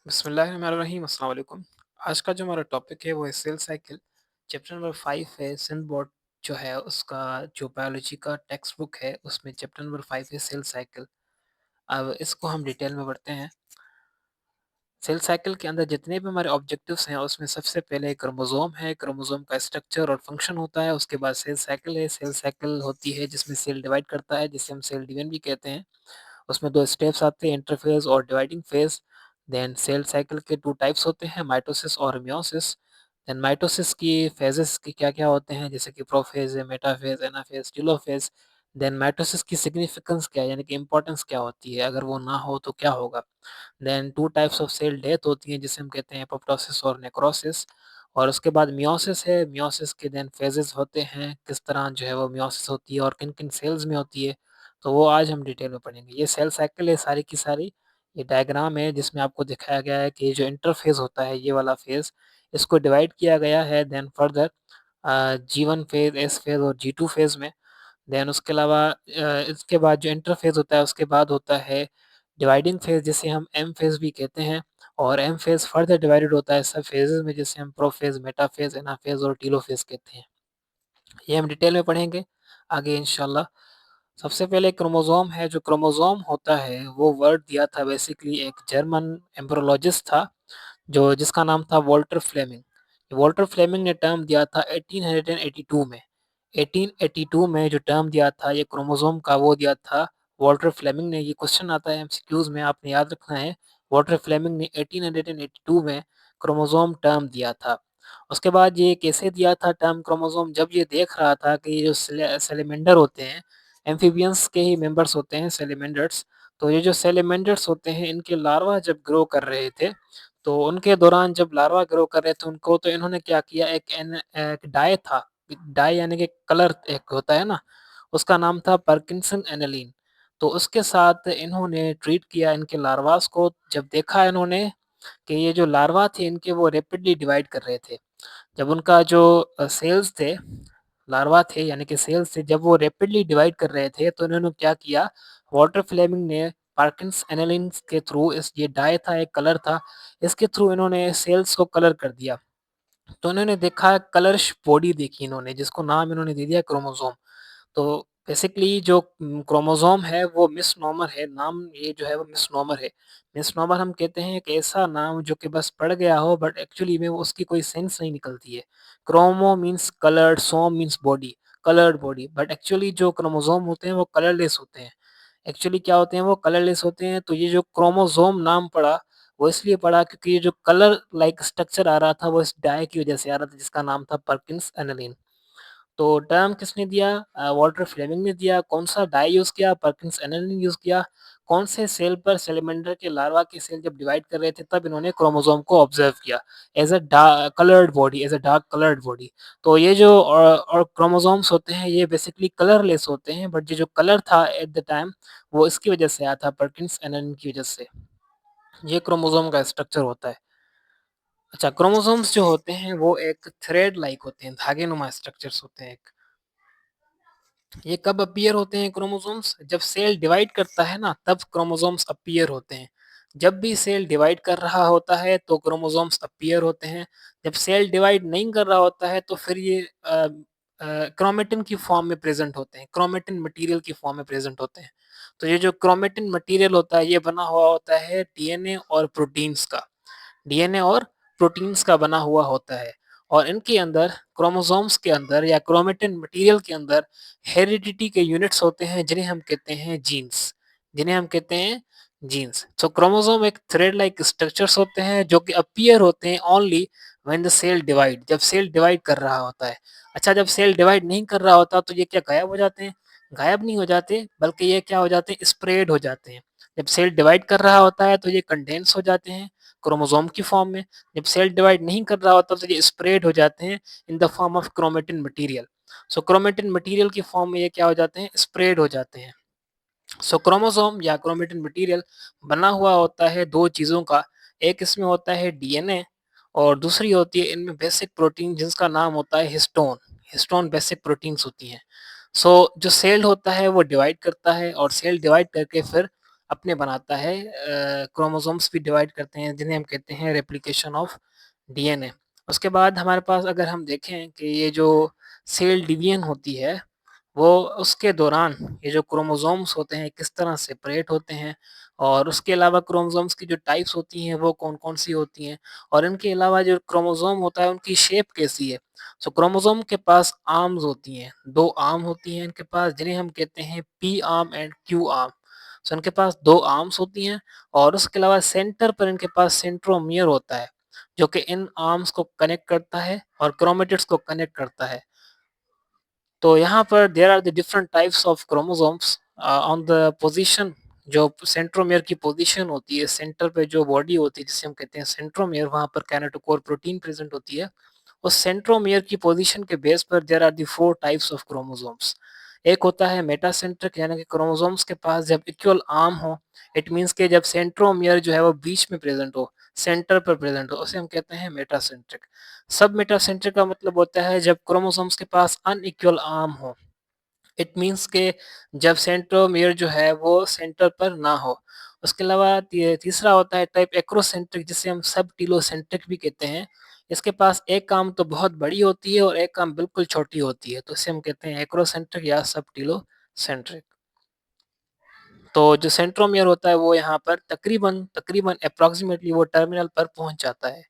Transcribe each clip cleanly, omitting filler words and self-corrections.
बिस्मिल्लाहिर्रहमानिर्रहीम अस्सलाम वालेकुम। आज का जो हमारा टॉपिक है वो है सेल साइकिल। चैप्टर नंबर 5 है सिंध बोर्ड जो है उसका जो बायोलॉजी का टेक्स्ट बुक है उसमें चैप्टर नंबर 5 है सेल साइकिल। अब इसको हम डिटेल में पढ़ते हैं। सेल साइकिल के अंदर जितने भी हमारे ऑब्जेक्टिव्स हैं उसमें सबसे पहले क्रोमोसोम है, क्रोमोसोम का स्ट्रक्चर और फंक्शन होता है। उसके बाद सेल साइकिल है, सेल साइकिल होती है जिसमें सेल डिवाइड करता है जिसे हम सेल डिवीजन भी कहते हैं। उसमें 2 स्टेप्स आते हैं इंटरफ़ेज़ और dividing phase. Then cell cycle के 2 टाइप्स होते हैं माइटोसिस और मियोसिस। देन माइटोसिस की फ़ेज़ेज़ के क्या-क्या होते हैं जैसे कि प्रोफ़ेज़ है, metaphase, anaphase, telophase. Then mitosis की सिग्निफ़िकेंस क्या है यानी कि इम्पोर्टेंस क्या होती है? अगर वो ना हो तो क्या होगा? Then 2 types of cell death होती है जिसे हम कहते हैं एपोप्टोसिस और नेक्रोसिस। और उसके बाद मियोसिस है, मियोसिस के देन फ़ेज़ेज़ होते हैं, किस तरह जो है वो मियोसिस होती है और किन-किन सेल्स में होती है, तो वो आज हम डिटेल में पढ़ेंगे। ये सेल साइकिल है सारी की सारी, ये डायग्राम है जिसमें आपको दिखाया गया है कि ये जो इंटरफ़ेज़ होता है ये वाला फ़ेज़, इसको डिवाइड किया गया है then further G1 phase, S phase और G2 फ़ेज़ में। देन उसके अलावा इसके बाद जो इंटरफ़ेज़ होता है उसके बाद होता है डिवाइडिंग फ़ेज़ जिसे हम एम फ़ेज़ भी कहते हैं और एम फ़ेज़ फर्दर डिवाइडेड होता है सब फ़ेज़ेज़ में जिसे हम प्रोफ़ेज़, मेटाफ़ेज़, एनाफ़ेज़ और टेलोफ़ेज़ कहते हैं। ये हम डिटेल में पढ़ेंगे आगे इंशाल्लाह। सबसे पहले क्रोमोसोम है, जो क्रोमोसोम होता है वो वर्ड दिया था बेसिकली एक जर्मन एम्ब्रोलॉजिस्ट था जो जिसका नाम था वॉल्टर फ्लेमिंग। वॉल्टर फ्लेमिंग ने टर्म दिया था 1882 में। 1882 में जो टर्म दिया था ये क्रोमोसोम का वो दिया था वॉल्टर फ्लेमिंग ने। ये क्वेश्चन आता है एमसीक्यूज़ में आपने याद रखना है। वॉल्टर फ्लेमिंग ने 1882 में क्रोमोसोम टर्म दिया था। उसके बाद ये कैसे दिया था टर्म क्रोमोसोम जब ये देख रहा था कि ये जो सैलेमेंडर होते हैं, एम्फिबियंस के ही मेंबर्स होते हैं सैलेमेंडर्स। तो ये जो सैलेमेंडर्स होते हैं इनके लार्वा जब ग्रो कर रहे थे तो उनके दौरान जब लार्वा ग्रो कर रहे थे उनको तो इन्होंने क्या किया एक डाई था, डाई यानी कि कलर एक होता है ना, उसका नाम था पार्किंसन एनालिन। तो उसके साथ इन्होंने ट्रीट किया इनके लार्वास को। जब देखा इन्होंने कि ये जो लार्वा थे इनके वो रैपिडली डिवाइड कर रहे थे। जब उनका जो सेल्स थे, लार्वा थे यानी कि सेल्स थे, जब वो रैपिडली डिवाइड कर रहे थे तो इन्होंने क्या किया, वॉल्टर फ्लेमिंग ने पार्किंस एनालिन के थ्रू इस ये डाई था, एक कलर था, इसके थ्रू इन्होंने सेल्स को कलर कर दिया। तो इन्होंने देखा कलर्स बॉडी देखी इन्होंने जिसको नाम इन्होंने दे दिया क्रोमोसोम। तो बेसिकली जो क्रोमोसोम है वो मिसनोमर है, नाम ये जो है वो मिसनोमर है। मिसनोमर हम कहते हैं एक ऐसा नाम जो कि बस पड़ गया हो बट एक्चुअली में वो उसकी कोई सेंस नहीं निकलती है। Chromo means coloured, some means body, coloured body, but actually जो क्रोमोसोम होते हैं वो कलरलेस होते हैं। एक्चुअली क्या होते हैं वो कलरलेस होते हैं। तो ये जो क्रोमोसोम नाम पड़ा वो इसलिए पड़ा क्योंकि ये जो कलर लाइक स्ट्रक्चर आ रहा था वो इस डाई की वजह से आ रहा था जिसका नाम था पर्किंस एनालिन। तो टर्म किसने दिया? वॉल्टर फ्लेमिंग ने दिया। कौन-सा डाई यूज़ किया? पर्किंस एनालिन ने यूज़ किया। कौन से सेल पर सैलेमेंडर के लार्वा के सेल जब डिवाइड कर रहे थे तब इन्होंने क्रोमोसोम को ऑब्ज़र्व किया as a coloured body, as a dark coloured body. तो ये जो और क्रोमोसोम्स होते हैं ये बेसिकली कलरलेस होते हैं बट ये जो कलर था एट द टाइम वो इसकी वजह से आया था पर्किंस एनालिन की वजह से। ये क्रोमोसोम का स्ट्रक्चर होता है। अच्छा, क्रोमोसोम्स जो होते हैं वो एक थ्रेड लाइक होते हैं, धागेनुमा स्ट्रक्चर्स होते हैं एक। ये कब अपीयर होते हैं क्रोमोसोम्स? जब सेल डिवाइड करता है ना तब क्रोमोसोम्स अपीयर होते हैं। जब भी सेल डिवाइड कर रहा होता है तो क्रोमोसोम्स अपीयर होते हैं। जब सेल डिवाइड नहीं कर रहा होता है तो फिर ये क्रोमेटिन की फॉर्म में प्रेज़ेंट होते हैं, क्रोमेटिन मटीरियल की फॉर्म में प्रेज़ेंट होते हैं। तो ये जो क्रोमेटिन मटीरियल होता है ये बना हुआ होता है डीएनए और प्रोटीन्स का। डीएनए और प्रोटीन्स का बना हुआ होता है और इनके अंदर क्रोमोसोम्स के अंदर या क्रोमेटिन मटेरियल के अंदर हेरिडिटी के यूनिट्स होते हैं जिन्हें हम कहते हैं जीन्स, जिन्हें हम कहते हैं जीन्स। तो क्रोमोसोम एक थ्रेड लाइक स्ट्रक्चर्स होते हैं जो कि अपीयर होते हैं only when the cell divide, जब सेल डिवाइड कर रहा होता है। अच्छा, जब सेल डिवाइड नहीं कर रहा होता तो ये क्या गायब हो जाते हैं? गायब नहीं हो जाते बल्कि ये क्या हो जाते हैं? स्प्रेड हो जाते हैं। जब सेल डिवाइड कर रहा होता है तो ये कंडेंस हो जाते हैं क्रोमोसोम की फॉर्म में। जब सेल डिवाइड नहीं कर रहा होता तो ये स्प्रेड हो जाते हैं in the form of chromatin material. So chromatin material की फॉर्म में ये क्या हो जाते हैं? स्प्रेड हो जाते हैं। सो क्रोमोसोम या क्रोमेटिन मटेरियल बना हुआ होता है 2 चीज़ों का। एक इसमें होता है डीएनए और दूसरी होती है इनमें बेसिक प्रोटीन जिसका नाम होता है हिस्टोन। हिस्टोन बेसिक प्रोटीन्स होती हैं। सो जो सेल होता है वो डिवाइड करता है और सेल डिवाइड करके फिर अपने बनाता है, क्रोमोसोम्स भी डिवाइड करते हैं जिन्हें हम कहते हैं रेप्लिकेशन ऑफ डीएनए। उसके बाद हमारे पास अगर हम देखें कि ये जो सेल डिवीजन होती है, वो उसके दौरान ये जो क्रोमोसोम्स होते हैं किस तरह सेपरेट होते हैं, और उसके अलावा क्रोमोसोम्स की जो टाइप्स होती हैं वो कौन-कौन सी होती हैं, और इनके अलावा जो क्रोमोसोम होता है उनकी शेप कैसी है। सो क्रोमोसोम के पास आर्म्स होती हैं, 2 आर्म होती हैं इनके पास, जिन्हें हम कहते हैं P arm and Q arm. So इनके पास 2 आर्म्स होती हैं, और उसके अलावा सेंटर पर इनके पास सेंट्रोमियर होता है, जो कि इन आर्म्स को कनेक्ट करता है और क्रोमेटिड्स को कनेक्ट करता है। तो यहाँ पर there are the different types of chromosomes on the position. जो सेंट्रोमियर की पोजीशन होती है, सेंटर पे जो बॉडी होती है जिसे हम कहते हैं सेंट्रोमियर, वहाँ पर काइनेटोकोर प्रोटीन प्रेजेंट होती है। उस सेंट्रोमियर की पोजीशन के बेस पर there are the 4 types of chromosomes. एक होता है मेटासेंट्रिक, यानी कि क्रोमोसोम्स के पास जब इक्वल आर्म हो, इट मीन्स के जब सेंट्रोमियर जो है वो बीच में प्रेजेंट हो, सेंटर पर प्रेजेंट हो, उसे हम कहते हैं मेटासेंट्रिक। सब मेटासेंट्रिक का मतलब होता है जब क्रोमोसोम्स के पास अनइक्वल आर्म हो, इट मीन्स के जब सेंट्रोमियर जो है वो सेंटर पर ना हो। उसके अलावा तीसरा होता है टाइप एक्रोसेंट्रिक, जिसे हम सब टीलोसेंट्रिक भी कहते हैं। इसके पास एक काम तो बहुत बड़ी होती है और एक काम बिल्कुल छोटी होती है, तो इसे हम कहते हैं एक्रोसेंट्रिक या सब टीलोसेंट्रिक। तो जो सेंट्रोमियर होता है वो यहाँ पर तकरीबन तकरीबन अप्रॉक्सिमेटली वो टर्मिनल पर पहुंच जाता है,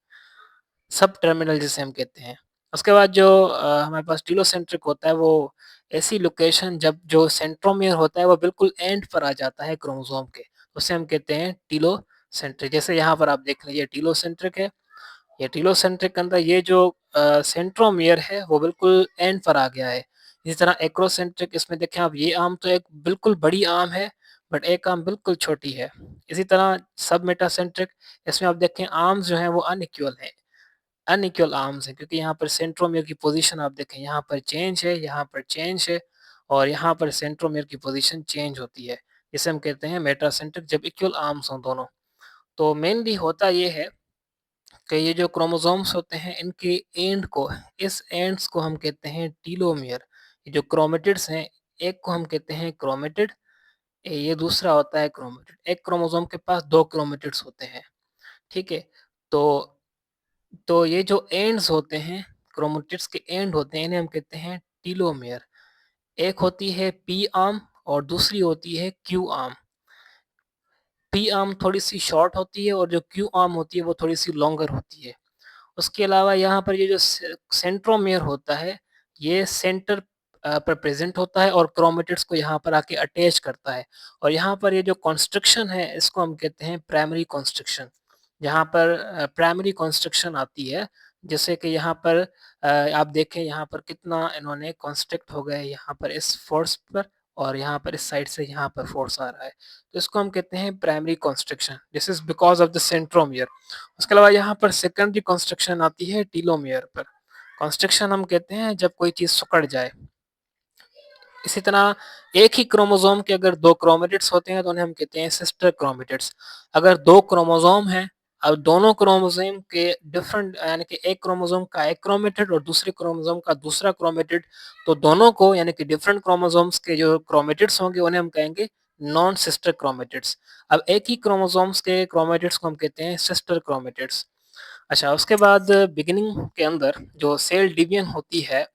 सब टर्मिनल जिसे हम कहते हैं। उसके बाद जो हमारे पास टीलोसेंट्रिक होता है, वो ऐसी लोकेशन जब जो सेंट्रोमियर होता है वो बिल्कुल एंड पर आ जाता है क्रोमोसोम के, उसे हम कहते हैं टीलोसेंट्रिक। जैसे यहाँ पर आप देख लीजिए टीलोसेंट्रिक है, ये टीलोसेंट्रिक के अंदर ये जो सेंट्रोमियर है वो बिल्कुल एंड पर आ गया है। इसी तरह एक्रोसेंट्रिक, इसमें देखें आप, ये आर्म तो एक बिल्कुल बड़ी आर्म है, बट एक आर्म बिल्कुल छोटी है। इसी तरह सब मेटासेंट्रिक, इसमें आप देखें आर्म्स जो हैं वो अनइक्वल हैं, अनइक्वल आर्म्स हैं, क्योंकि यहाँ पर सेंट्रोमियर की पोजीशन आप देखें, यहाँ पर चेंज है, यहाँ पर चेंज है, और यहाँ पर सेंट्रोमियर की पोजीशन चेंज होती है। इसे हम कहते हैं मेटासेंट्रिक, जब इक्वल आर्म्स हों दोनों। तो मेनली होता ये है कि ये जो क्रोमोसोम्स होते हैं इनके एंड को, इस एंड्स को हम कहते हैं टीलोमियर। ये जो क्रोमेटिड्स हैं, एक को हम कहते हैं क्रोमेटिड, ये दूसरा होता है क्रोमेटिड। एक क्रोमोसोम के पास 2 क्रोमेटिड्स होते हैं, ठीक है? तो ये जो एंड्स होते हैं, क्रोमेटिड्स के एंड होते हैं, इन्हें हम कहते हैं टीलोमियर। एक होती है पी आर्म और दूसरी होती है क्यू आर्म। पी आर्म थोड़ी-सी शॉर्ट होती है और जो क्यू आर्म होती है वो थोड़ी-सी लॉन्गर होती है। उसके अलावा यहाँ पर ये जो सेंट्रोमियर होता है, ये सेंटर पर प्रेजेंट होता है और क्रोमेटिड्स को यहाँ पर आके अटैच करता है, और यहाँ पर ये जो कंस्ट्रक्शन है इसको हम कहते हैं प्राइमरी कंस्ट्रक्शन। जहाँ पर प्राइमरी कंस्ट्रक्शन आती है, जैसे कि यहाँ पर आप देखें यहाँ पर कितना इन्होंने कंस्ट्रक्ट हो गए, यहाँ पर इस फोर्स पर, और यहाँ पर इस साइड से यहाँ पर फोर्स आ रहा है, तो इसको हम कहते हैं primary constriction. This is because of the centromere. उसके अलावा यहाँ पर सेकेंडरी कंस्ट्रक्शन आती है टीलोमियर पर। कंस्ट्रक्शन हम कहते हैं जब कोई चीज़ सिकुड़ जाए। इसी तरह एक ही क्रोमोसोम के अगर 2 क्रोमेटिड्स होते हैं तो उन्हें हम कहते हैं सिस्टर क्रोमेटिड्स। अगर 2 क्रोमोसोम हैं, अब दोनों क्रोमोसोम के डिफरेंट, यानी कि एक क्रोमोसोम का एक क्रोमेटिड और दूसरे क्रोमोसोम का दूसरा क्रोमेटिड, तो दोनों को, यानी कि डिफरेंट क्रोमोसोम्स के जो क्रोमेटिड्स होंगे उन्हें हम कहेंगे नॉन सिस्टर क्रोमेटिड्स। अब एक ही क्रोमोसोम्स के क्रोमेटिड्स को हम कहते हैं सिस्टर क्रोमेटिड्स। अच्छा, उसके बाद बिगिनिंग के अंदर जो सेल डिवीजन होती है,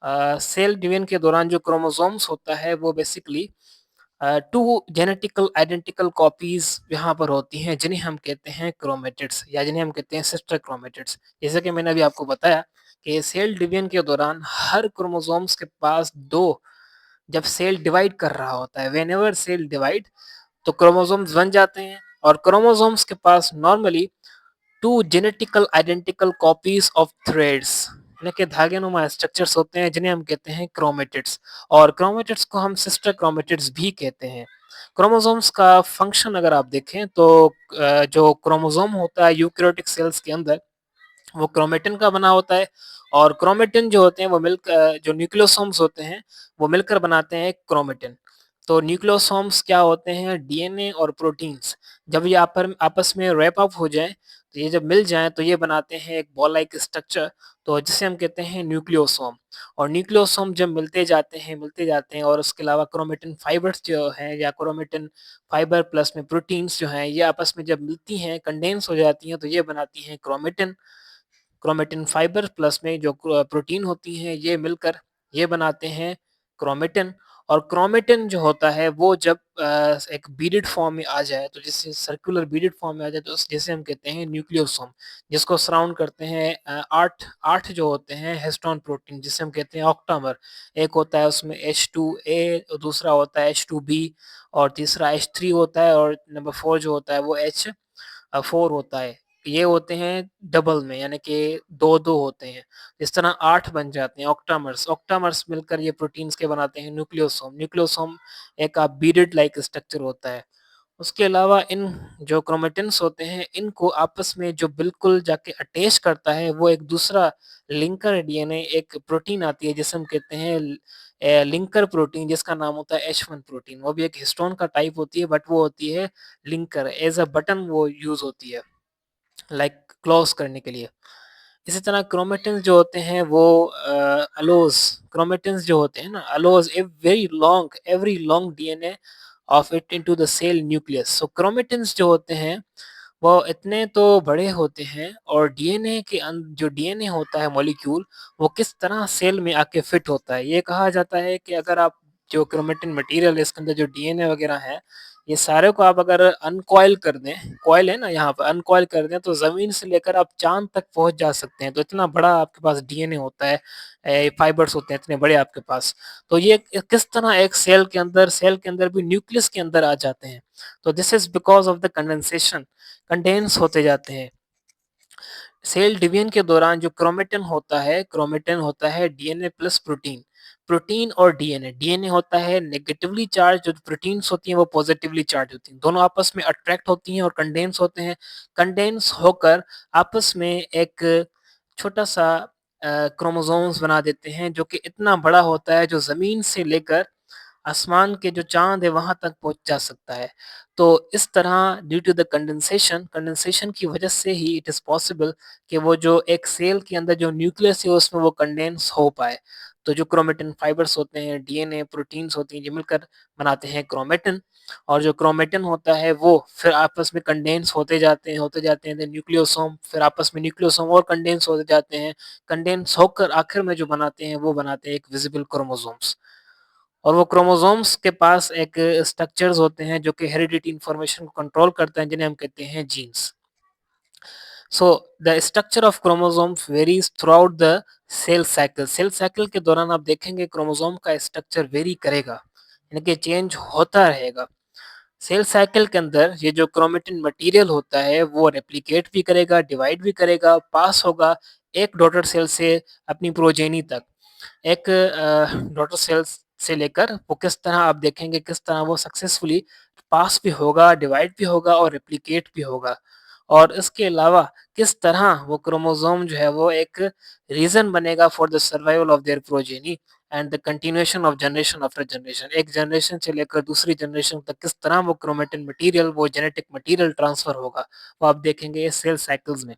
सेल डिवीजन के दौरान जो क्रोमोसोम्स होता है वो बेसिकली 2 जेनेटिकल आइडेंटिकल कॉपीज यहाँ पर होती हैं, जिन्हें हम कहते हैं क्रोमेटिड्स, या जिन्हें हम कहते हैं सिस्टर क्रोमेटिड्स। जैसे कि मैंने अभी आपको बताया कि सेल डिवीजन के दौरान हर क्रोमोसोम्स के पास 2, जब सेल डिवाइड कर रहा होता है, व्हेनेवर सेल डिवाइड, तो क्रोमोसोम्स बन जाते हैं, और क्रोमोसोम्स के पास normally 2 genetical identical copies of threads, यानी कि धागेनुमा स्ट्रक्चर्स होते हैं, जिन्हें हम कहते हैं क्रोमेटिड्स, और क्रोमेटिड्स को हम सिस्टर क्रोमेटिड्स भी कहते हैं। क्रोमोसोम्स का फंक्शन अगर आप देखें तो जो क्रोमोसोम होता है यूकेरियोटिक सेल्स के अंदर, वो क्रोमेटिन का बना होता है, और क्रोमेटिन जो होते हैं वो जो न्यूक्लियोसोम्स होते हैं वो मिलकर बनाते हैं क्रोमेटिन। तो न्यूक्लियोसोम्स क्या होते हैं? डीएनए और प्रोटीन्स, जब ये आपस में रैप अप हो जाएं, तो ये जब मिल जाएँ तो ये बनाते हैं एक बॉल लाइक स्ट्रक्चर, तो जिसे हम कहते हैं न्यूक्लियोसोम। और न्यूक्लियोसोम जब मिलते जाते हैं और उसके अलावा क्रोमेटिन फाइबर्स जो हैं या क्रोमेटिन फाइबर प्लस में प्रोटीन्स जो हैं, ये आपस में जब मिलती हैं, कंडेंस हो जाती हैं, तो ये बनाती हैं क्रोमेटिन। क्रोमेटिन फाइबर प्लस में जो प्रोटीन होती हैं, ये मिलकर ये बनाते हैं क्रोमेटिन। और क्रोमेटिन जो होता है वो जब एक बीडेड फॉर्म में आ जाए, तो जिससे सर्कुलर बीडेड फॉर्म में आ जाए, तो जिसे हम कहते हैं न्यूक्लियोसोम, जिसको सराउंड करते हैं 8 जो होते हैं हिस्टोन प्रोटीन, जिसे हम कहते हैं ऑक्टामर। एक होता है उसमें H2A, दूसरा होता है H2B, और तीसरा H3 होता है, और नंबर 4 जो होता है वो H4 होता है। ये होते हैं डबल में, यानी कि 2-2 होते हैं। इस तरह 8 बन जाते हैं ऑक्टामर्स। ऑक्टामर्स मिलकर ये प्रोटीन्स के बनाते हैं न्यूक्लियोसोम। न्यूक्लियोसोम एक बीडेड लाइक स्ट्रक्चर होता है। उसके अलावा इन जो क्रोमेटिन्स होते हैं, इनको आपस में जो बिल्कुल जाके अटैच करता है, वो एक दूसरा लिंकर डीएनए एक प्रोटीन आती है, जिसे हम कहते हैं लिंकर प्रोटीन, जिसका नाम होता है H1 प्रोटीन। वो भी एक हिस्टोन का टाइप होती है, बट वो होती है लिंकर, एज़ अ बटन वो यूज़ होती है, लाइक क्लोज करने के लिए। इसी तरह क्रोमेटिन्स जो होते हैं वो अलोज, क्रोमेटिन्स जो होते हैं ना, अलोज a very long every long DNA of it into the cell nucleus. So chromatins जो होते हैं वो इतने तो बड़े होते हैं, और डीएनए के जो डीएनए होता है मॉलिक्यूल, वो किस तरह सेल में आके फिट होता है। ये कहा जाता है कि अगर आप जो क्रोमेटिन मटेरियल है, इसके अंदर जो डीएनए वगैरह है, ये सारे को आप अगर अनकॉइल कर दें, कॉइल है ना यहाँ पर, अनकॉइल कर दें, तो ज़मीन से लेकर आप चाँद तक पहुँच जा सकते हैं। तो इतना बड़ा आपके पास डीएनए होता है, फाइबर्स होते हैं इतने बड़े आपके पास। तो ये किस तरह एक सेल के अंदर भी न्यूक्लियस के अंदर आ जाते हैं। तो this is because of the condensation, condense होते जाते हैं। सेल डिवीजन के दौरान जो क्रोमेटिन होता है डीएनए प्लस प्रोटीन। प्रोटीन और डीएनए, डीएनए होता है नेगेटिवली चार्ज, जो प्रोटीन्स होती हैं वो पॉजिटिवली चार्ज होती हैं। दोनों आपस में अट्रैक्ट होती हैं और कंडेंस होते हैं। कंडेंस होकर आपस में एक छोटा-सा क्रोमोसोम्स बना देते हैं, जो कि इतना बड़ा होता है, जो ज़मीन से लेकर आसमान के जो चाँद है वहाँ तक पहुँच जा सकता है। तो इस तरह due to the condensation, condensation की वजह से ही इट इज़ पॉसिबल कि वो जो एक सेल के अंदर जो न्यूक्लियस है उसमें वो कंडेंस हो पाए। तो जो क्रोमेटिन फाइबर्स होते हैं, डीएनए, प्रोटीन्स होती हैं, ये मिलकर बनाते हैं क्रोमेटिन। और जो क्रोमेटिन होता है वो फिर आपस में कंडेंस होते जाते हैं, देन न्यूक्लियोसोम, फिर आपस में न्यूक्लियोसोम और कंडेंस होते जाते हैं। कंडेंस होकर आखिर में जो बनाते हैं वो बनाते हैं एक विजिबल क्रोमोसोम्स। और वो क्रोमोसोम्स के पास एक स्ट्रक्चर्स होते हैं जो कि हेरिडिटी इन्फॉर्मेशन को कंट्रोल करते हैं, जिन्हें हम कहते हैं genes. So the structure of chromosomes varies throughout the cell cycle. Cell cycle के दौरान आप देखेंगे क्रोमोसोम का स्ट्रक्चर वेरी करेगा, यानी कि चेंज होता रहेगा। सेल साइकिल के अंदर ये जो क्रोमेटिन मटेरियल होता है वो रेप्लिकेट भी करेगा, डिवाइड भी करेगा, पास होगा एक डॉटर सेल से अपनी प्रोजेनी तक। एक डॉटर सेल्स से लेकर वो किस तरह आप देखेंगे, किस तरह वो सक्सेसफुली पास भी होगा, डिवाइड भी होगा और रेप्लिकेट भी होगा। और इसके अलावा किस तरह वो क्रोमोसोम जो है वो एक रीज़न बनेगा for the survival of their progeny and the continuation of generation after generation. एक जनरेशन से लेकर दूसरी जनरेशन तक किस तरह वो क्रोमेटिन मटेरियल, वो जेनेटिक मटेरियल ट्रांसफर होगा, वो आप देखेंगे सेल साइकिल्स में।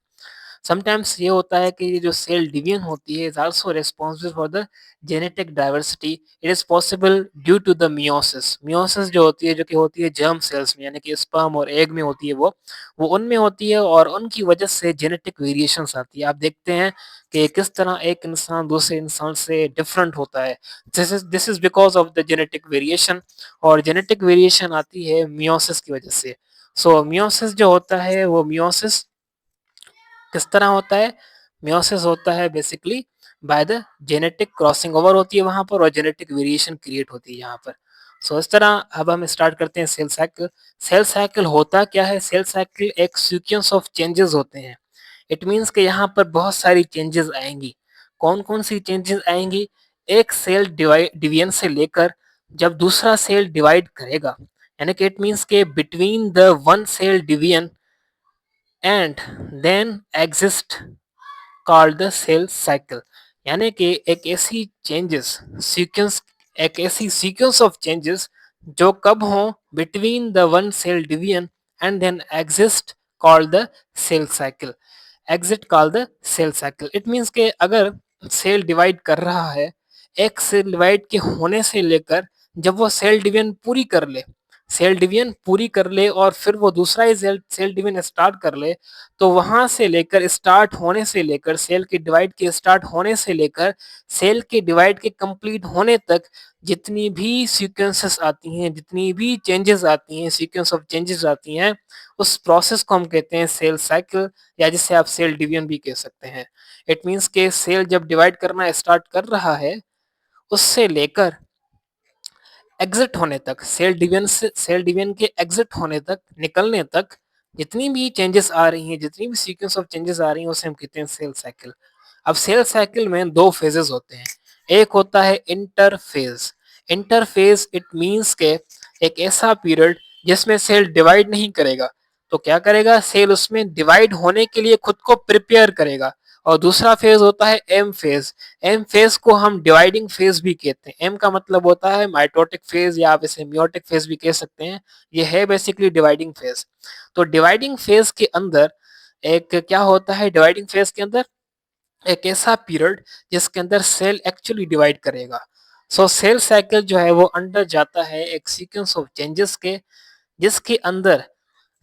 समटाइम्स ये होता है कि ये जो सेल डिवीजन होती है is also responsible for the genetic diversity. It is possible due to the meiosis. Meiosis जो होती है, जो कि होती है जर्म सेल्स में, यानी कि स्पर्म और एग में होती है, वो उनमें होती है, और उनकी वजह से जेनेटिक वेरिएशंस आती है। आप देखते हैं कि किस तरह एक इंसान दूसरे इंसान से डिफरेंट होता है। This is because of the genetic variation, और जेनेटिक वेरिएशन आती है मियोसिस की वजह से। सो मियोसिस जो होता है वो मियोसिस किस तरह होता है? मियोसिस होता है basically by the genetic crossing over होती है वहाँ पर, और जेनेटिक वेरिएशन क्रिएट होती है यहाँ पर। सो इस तरह अब हम स्टार्ट करते हैं सेल साइकिल। सेल साइकिल होता क्या है? सेल साइकिल एक सीक्वेंस ऑफ चेंजेस होते हैं। इट मीन्स कि यहाँ पर बहुत सारी चेंजेस आएँगी। कौन-कौन सी चेंजेस आएँगी? एक सेल डिवीजन से लेकर जब दूसरा सेल डिवाइड करेगा, यानी कि इट मीन्स के between the one cell division and then exist called the cell cycle. यानी कि एक ऐसी सीक्वेंस ऑफ चेंजेस जो कब हों, between the one cell division and then exist called the cell cycle. Exit call the cell cycle. It means के अगर cell divide कर रहा है, एक सेल डिवाइड के होने से लेकर जब वो सेल डिवीजन पूरी कर ले और फिर वो दूसरा ही सेल डिवीजन स्टार्ट कर ले, तो वहां से लेकर स्टार्ट होने से लेकर सेल के डिवाइड के स्टार्ट होने से लेकर सेल के डिवाइड के कंप्लीट होने तक जितनी भी सीक्वेंसेस आती हैं, जितनी भी चेंजेस आती हैं, सीक्वेंस ऑफ चेंजेस आती हैं, उस प्रोसेस को हम कहते हैं सेल साइकिल, या जिसे आप सेल डिवीजन भी कह सकते हैं. इट मीन्स के सेल जब डिवाइड करना स्टार्ट कर रहा है, उससे लेकर एग्जिट होने तक, सेल डिवीजन के एग्जिट होने तक, निकलने तक जितनी भी चेंजेस आ रही हैं, जितनी भी सीक्वेंस ऑफ चेंजेस आ रही हैं, उसे हम कहते हैं सेल साइकिल. अब सेल साइकिल में दो फेजेस होते हैं. एक होता है इंटरफेज. इंटरफेज इट मीन्स के एक ऐसा पीरियड जिसमें सेल डिवाइड नहीं करेगा. तो क्या करेगा, सेल उसमें डिवाइड होने के लिए खुद को प्रिपेयर करेगा. और दूसरा फेज होता है एम फेज. एम फेज को हम डिवाइडिंग फेज भी कहते हैं. एम का मतलब होता है माइटोटिक फेज, या आप इसे मियोटिक फेज भी कह सकते हैं. ये है बेसिकली डिवाइडिंग फेज. तो डिवाइडिंग फेज के अंदर एक क्या होता है, डिवाइडिंग फेज के अंदर एक ऐसा पीरियड जिसके अंदर सेल एक्चुअली डिवाइड करेगा. सो सेल साइकिल जो है वो अंडर जाता है एक सीक्वेंस ऑफ चेंजेस के, जिसके अंदर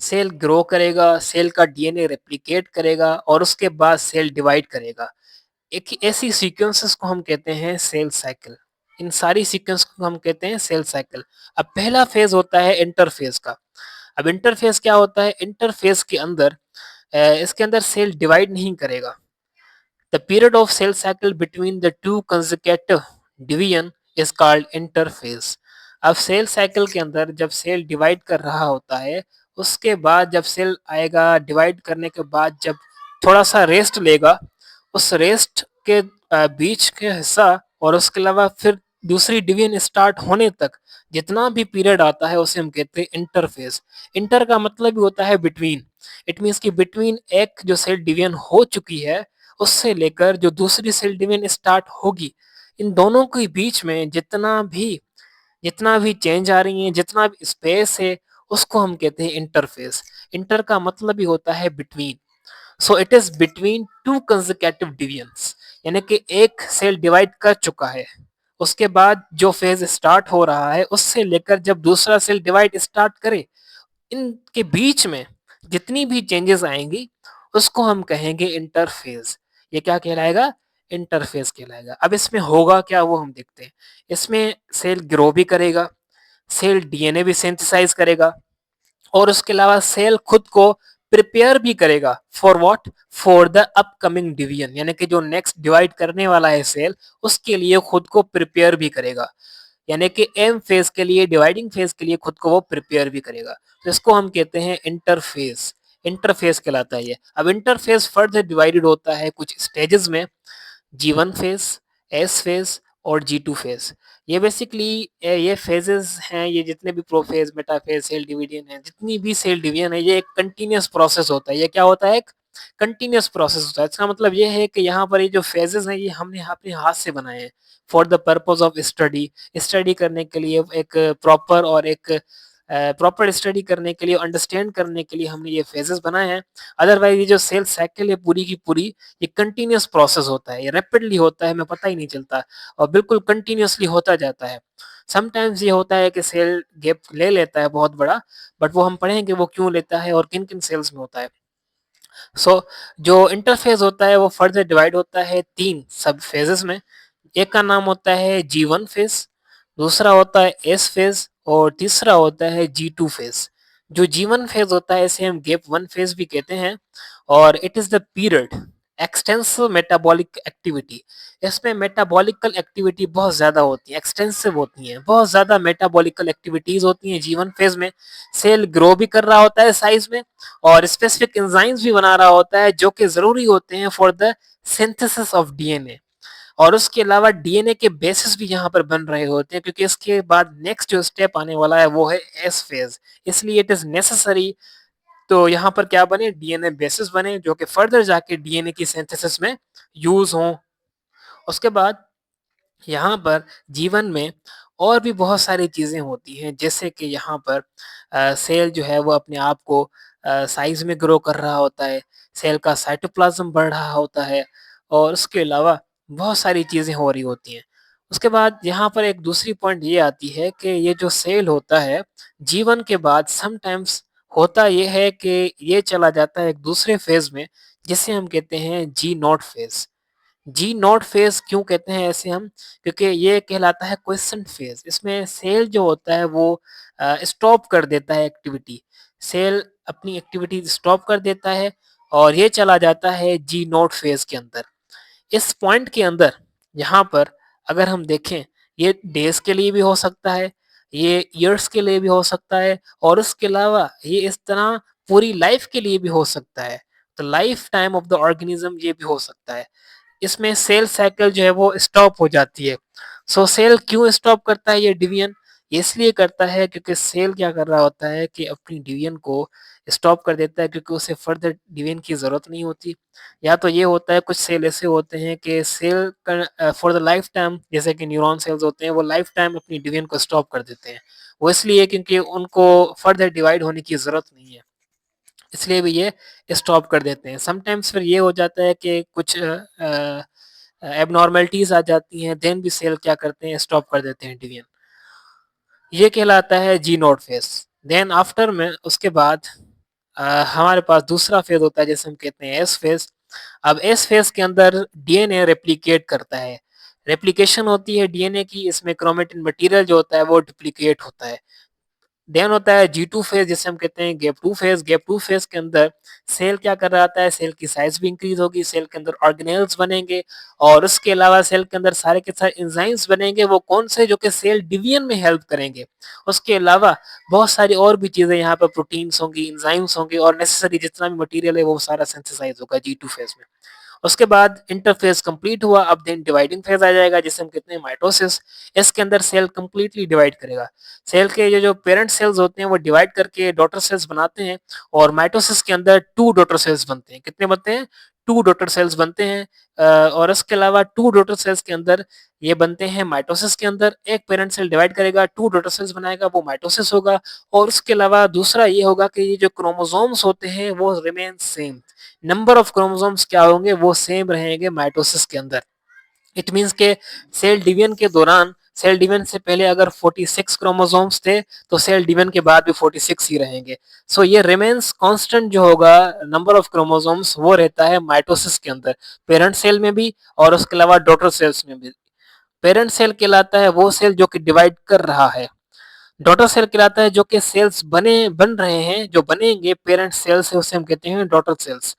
सेल ग्रो करेगा, सेल का डीएनए रेप्लिकेट करेगा और उसके बाद सेल डिवाइड करेगा. एक ऐसी सीक्वेंसेस को हम कहते हैं सेल साइकिल. इन सारी सीक्वेंस को हम कहते हैं सेल साइकिल. अब पहला फेज होता है इंटरफेज का. अब इंटरफेज क्या होता है, इंटरफेज के अंदर इसके अंदर सेल डिवाइड नहीं करेगा. The period of cell cycle between the two consecutive division is called interphase. अब सेल साइकिल के अंदर जब सेल डिवाइड कर रहा होता है, उसके बाद जब सेल आएगा डिवाइड करने के बाद, जब थोड़ा सा रेस्ट लेगा, उस रेस्ट के बीच के हिस्सा और उसके अलावा फिर दूसरी डिवीजन स्टार्ट होने तक जितना भी पीरियड आता है उसे हम कहते हैं इंटरफेज. इंटर का मतलब भी होता है बिटवीन. इट मीन्स कि बिटवीन एक जो सेल डिवीजन हो चुकी है उससे लेकर जो दूसरी सेल डिवीजन स्टार्ट होगी, इन दोनों के बीच में जितना भी चेंज आ रही है, जितना भी स्पेस है, उसको हम कहते हैं इंटरफेस. इंटर का मतलब भी होता है between. So it is between two consecutive divisions, यानी कि एक सेल डिवाइड कर चुका है, उसके बाद जो फेज स्टार्ट हो रहा है उससे लेकर जब दूसरा सेल डिवाइड स्टार्ट करे, इनके बीच में जितनी भी चेंजेस आएंगी उसको हम कहेंगे इंटरफेज. ये क्या कहलाएगा, इंटरफेज कहलाएगा. अब इसमें होगा क्या वो हम देखते हैं. इसमें सेल ग्रो भी करेगा, सेल डीएनए भी सिंथेसाइज करेगा, और उसके अलावा सेल खुद को प्रिपेयर भी करेगा. For what, for the upcoming division, यानी कि जो नेक्स्ट डिवाइड करने वाला है सेल, उसके लिए खुद को प्रिपेयर भी करेगा. यानी कि एम फेज के लिए, डिवाइडिंग फेज के लिए खुद को वो प्रिपेयर भी करेगा. तो इसको हम कहते हैं इंटरफेज. इंटरफेस कहलाता है ये. अब इंटरफेस फर्दर डिवाइडेड होता है कुछ स्टेजेस में. G1 फेज, एस फेज और G2 फेज. ये बेसिकली ये फेजेस हैं, ये जितने भी प्रोफेज, मेटाफेज, सेल डिवीजन है, जितनी भी सेल डिवीजन है, ये एक कंटिन्यूस प्रोसेस होता है. ये क्या होता है, एक कंटिन्यूस प्रोसेस होता है. इसका मतलब ये है कि यहाँ पर ये जो फेजेस हैं ये हमने अपने हाथ से बनाए हैं for the purpose of study. Study करने के लिए, एक प्रॉपर स्टडी करने के लिए, अंडरस्टैंड करने के लिए हमने ये फेजेस बनाए हैं. अदरवाइज ये जो सेल साइकिल है पूरी की पूरी, ये कंटिन्यूस प्रोसेस होता है, ये रैपिडली होता है, हमें पता ही नहीं चलता, और बिल्कुल कंटिन्यूसली होता जाता है. समटाइम्स ये होता है कि सेल गैप ले लेता है बहुत बड़ा, बट वो हम पढ़ेंगे वो क्यों लेता है और किन किन सेल्स में होता है. सो जो इंटरफेज होता है वो फर्दर डिवाइड होता है तीन सब फेजेस में. एक का नाम होता है G1 फेज, दूसरा होता है एस फेज और तीसरा होता है G2 फेज. जो G1 फेज होता है इसे हम गैप 1 फेज भी कहते हैं, और it is the period extensive metabolic activity. इसमें मेटाबॉलिकल एक्टिविटी बहुत ज्यादा होती है, एक्सटेंसिव होती है, बहुत ज्यादा मेटाबॉलिकल एक्टिविटीज होती हैं G1 फेज में. सेल ग्रो भी कर रहा होता है साइज में, और स्पेसिफिक एंजाइम्स भी बना रहा होता है जो कि जरूरी होते हैं for the synthesis of DNA. और उसके अलावा डीएनए के बेसिस भी यहाँ पर बन रहे होते हैं, क्योंकि इसके बाद नेक्स्ट जो स्टेप आने वाला है वो है एस फेज. इसलिए इट इज नेसेसरी तो यहाँ पर क्या बने, डीएनए बेसिस बने जो कि फर्दर जाके डीएनए की सिंथेसिस में यूज हों. उसके बाद यहाँ पर जीवन में और भी बहुत सारी चीजें होती हैं, जैसे कि यहाँ पर सेल जो है वो अपने आप को साइज़ में ग्रो कर रहा होता है, सेल का साइटोप्लाज़्म बढ़ रहा होता है और उसके अलावा बहुत सारी चीज़ें हो रही होती हैं। उसके बाद यहाँ पर एक दूसरी पॉइंट ये आती है कि ये जो सेल होता है, जीवन के बाद समटाइम्स होता ये है कि ये चला जाता है एक दूसरे फ़ेज़ में, जिसे हम कहते हैं G naught phase. G naught phase क्यों कहते हैं ऐसे हम? क्योंकि ये कहलाता है क्वेसेंट फ़ेज़। इसमें सेल जो होता है वो स्टॉप कर देता है एक्टिविटी। सेल अपनी एक्टिविटी स्टॉप कर देता है और ये चला जाता है जी नॉट फ़ेज़ के अंदर। इस पॉइंट के अंदर यहाँ पर अगर हम देखें, ये डेज़ के लिए भी हो सकता है, ये ईयर्स के लिए भी हो सकता है और उसके अलावा ये इस तरह पूरी लाइफ़ के लिए भी हो सकता है। तो life time of the organism ये भी हो सकता है। इसमें सेल साइकिल जो है वो स्टॉप हो जाती है। सो सेल क्यों स्टॉप करता है ये डिवीजन? ये इसलिए करता है क्योंकि सेल क्या कर रहा होता है कि अपनी डिवीजन को स्टॉप कर देता है क्योंकि उसे फर्दर डिवीजन की ज़रूरत नहीं होती। या तो ये होता है कुछ सेल ऐसे होते हैं कि cell for the life time जैसे कि न्यूरॉन सेल्स होते हैं वो लाइफ टाइम अपनी डिवीजन को स्टॉप कर देते हैं। वो इसलिए क्योंकि उनको फर्दर डिवाइड होने की ज़रूरत नहीं है। इसलिए भी ये स्टॉप कर देते हैं। समटाइम्स फिर ये हो जाता है कि कुछ एब्नॉर्मैलिटीज़ आ जाती हैं, देन भी सेल क्या करते हैं स्टॉप कर देते हैं डिवीजन। ये कहलाता है जी नोड फेज़। देन आफ्टर में उसके बाद हमारे पास दूसरा फेज़ होता है जिसे हम कहते हैं एस फेज़। अब एस फेज़ के अंदर डीएनए रेप्लिकेट करता है। रेप्लिकेशन होती है डीएनए की, इसमें क्रोमेटिन मटेरियल जो होता है वो डुप्लीकेट होता है। देन होता है G2 फेज़ जिसे हम कहते हैं गैप 2 फेज़। गैप 2 फेज़ के अंदर सेल क्या कर रहा होता है, सेल की साइज़ भी इंक्रीज़ होगी, सेल के अंदर ऑर्गेनेल्स बनेंगे और उसके अलावा सेल के अंदर सारे के सारे एंजाइम्स बनेंगे, वो कौन से जो कि सेल डिवीजन में हेल्प करेंगे। उसके अलावा बहुत सारी और भी चीज़ें यहाँ पर प्रोटीन्स होंगी, एंजाइम्स होंगे और नेसेसरी जितना भी मटेरियल है वो सारा सिंथेसाइज़ होगा G2 फेज़ में। उसके बाद इंटरफ़ेज़ कंप्लीट हुआ, अब देन डिवाइडिंग फ़ेज़ आ जाएगा जिसे हम कहते हैं माइटोसिस। इसके अंदर सेल कंप्लीटली डिवाइड करेगा। सेल के ये जो पेरेंट सेल्स होते हैं वो डिवाइड करके डॉटर सेल्स बनाते हैं और माइटोसिस के अंदर 2 डॉटर सेल्स बनते हैं। कितने बनते हैं? 2 डॉटर सेल्स बनते हैं और इसके अलावा 2 डॉटर सेल्स के अंदर ये बनते हैं माइटोसिस के अंदर। एक पेरेंट सेल डिवाइड करेगा, 2 डॉटर सेल्स बनाएगा, वो माइटोसिस होगा और उसके अलावा दूसरा ये होगा कि ये जो क्रोमोसोम्स होते हैं वो remain same. Number of chromosomes क्या होंगे? वो सेम रहेंगे माइटोसिस के अंदर। इट मीन्स के सेल डिवीजन के दौरान, सेल डिवीजन से पहले अगर 46 क्रोमोसोम्स थे तो सेल डिवीजन के बाद भी 46 ही रहेंगे। सो ये रिमेन्स कांस्टेंट जो होगा नंबर ऑफ क्रोमोसोम्स वो रहता है माइटोसिस के अंदर, पेरेंट सेल में भी और उसके अलावा डॉटर सेल्स में भी। पेरेंट सेल कहलाता है वो सेल जो कि डिवाइड कर रहा है। डॉटर सेल कहलाता है जो कि सेल्स बन रहे हैं, जो बनेंगे पेरेंट सेल से, उसे हम कहते हैं डॉटर सेल्स।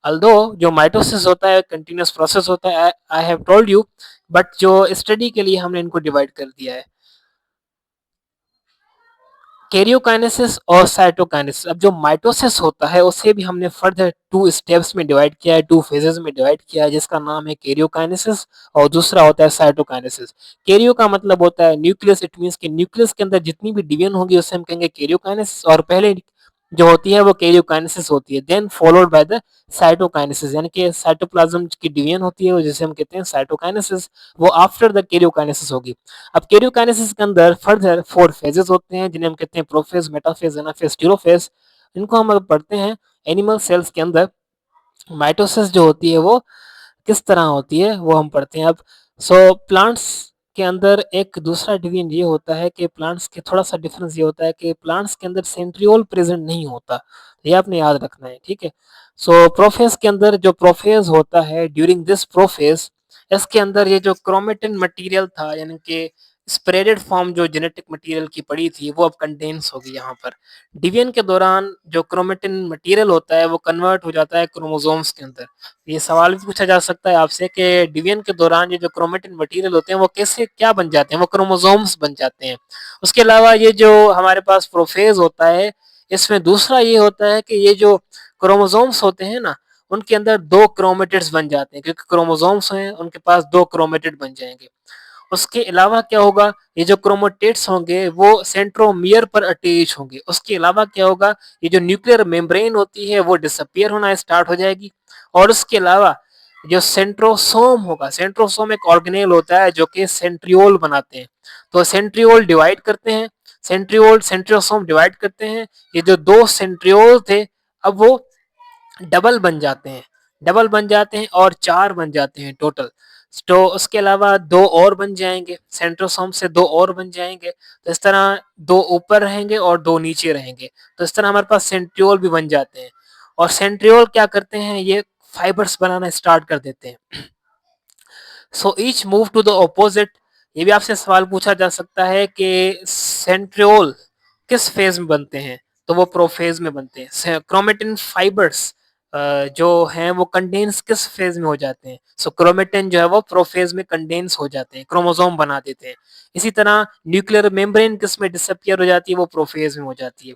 अल्दो जो माइटोसिस होता है कंटिन्यूअस प्रोसेस होता है, I have told you, but जो स्टडी के लिए हमने इनको डिवाइड कर दिया है कैरियोकाइनेसिस और साइटोकाइनेसिस। अब जो माइटोसिस होता है उसे भी हमने फर्दर 2 स्टेप्स में डिवाइड किया है, 2 फेजेस में डिवाइड किया है जिसका नाम है कैरियोकाइनेसिस और दूसरा होता है साइटोकाइनेसिस। कैरियो का मतलब होता है न्यूक्लियस, इट मींस कि न्यूक्लियस के अंदर जितनी भी डिवीजन होगी उसे हम कहेंगे कैरियोकाइनेसिस और पहले जो होती है वो कैरियोकाइनेसिस होती है, then followed by the cytokinesis, यानी कि साइटोप्लाज्म की डिवीजन होती है वो जिसे हम कहते हैं साइटोकाइनेसिस, वो आफ्टर द कैरियोकाइनेसिस होगी। अब कैरियोकाइनेसिस के अंदर फर्दर 4 फेजेस होते हैं जिन्हें हम कहते हैं प्रोफेज, मेटाफेज, एनाफेज, टेलोफेज। इनको हम अगर पढ़ते हैं एनिमल सेल्स के अंदर माइटोसिस जो होती है वो किस तरह होती है वो हम पढ़ते हैं अब। सो प्लांट्स के अंदर एक दूसरा डिवीजन ये होता है कि प्लांट्स के थोड़ा सा डिफरेंस ये होता है कि प्लांट्स के अंदर सेंट्रियोल प्रेजेंट नहीं होता, ये आपने याद रखना है, ठीक है। सो प्रोफेज के अंदर जो प्रोफेज होता है, ड्यूरिंग दिस प्रोफेज इसके अंदर ये जो क्रोमेटिन मटेरियल था यानी कि स्प्रेडेड फॉर्म जो जेनेटिक मटेरियल की पड़ी थी वो अब कंडेंस होगी यहाँ पर। डिवीजन के दौरान जो क्रोमेटिन मटेरियल होता है वो कन्वर्ट हो जाता है क्रोमोसोम्स के अंदर। ये सवाल भी पूछा जा सकता है आपसे कि डिवीजन के दौरान ये जो क्रोमेटिन मटेरियल होते हैं वो कैसे क्या बन जाते हैं, वो क्रोमोसोम्स बन जाते हैं। उसके अलावा ये जो हमारे पास प्रोफेज होता है इसमें दूसरा ये होता है कि ये जो क्रोमोसोम्स होते हैं ना उनके अंदर 2 क्रोमेटिड्स बन जाते हैं, क्योंकि क्रोमोसोम्स हैं उनके पास 2 क्रोमेटिड बन जाएंगे। उसके अलावा क्या होगा, ये जो क्रोमेटिड्स होंगे वो सेंट्रोमियर पर अटैच होंगे। उसके अलावा क्या होगा, ये जो न्यूक्लियर मेम्ब्रेन होती है वो डिसअपियर होना स्टार्ट हो जाएगी और उसके अलावा जो सेंट्रोसोम होगा, सेंट्रोसोम एक ऑर्गेनेल होता है जो कि सेंट्रियोल बनाते हैं। तो सेंट्रियोल डिवाइड करते हैं, सेंट्रियोल सेंट्रोसोम डिवाइड करते हैं। ये जो 2 सेंट्रियोल थे अब वो डबल बन जाते हैं, डबल बन जाते हैं और 4 बन जाते हैं टोटल। तो उसके अलावा 2 और बन जाएँगे, सेंट्रोसोम से 2 और बन जाएँगे। तो इस तरह 2 ऊपर रहेंगे और 2 नीचे रहेंगे। तो इस तरह हमारे पास सेंट्रियोल भी बन जाते हैं। और सेंट्रियोल क्या करते हैं, ये फाइबर्स बनाना स्टार्ट कर देते हैं। So each move to the opposite. ये भी आपसे सवाल पूछा जा सकता है कि सेंट्रियोल किस फेज में बनते हैं, तो वो प्रोफेज में बनते हैं। क्रोमेटिन फाइबर्स जो हैं वो कंडेंस किस फेज में हो जाते हैं, सो क्रोमेटिन जो है वो प्रोफेज में कंडेंस हो जाते हैं, क्रोमोसोम बना देते हैं। इसी तरह न्यूक्लियर मेम्ब्रेन किस में डिसअपियर हो जाती है, वो प्रोफेज में हो जाती है।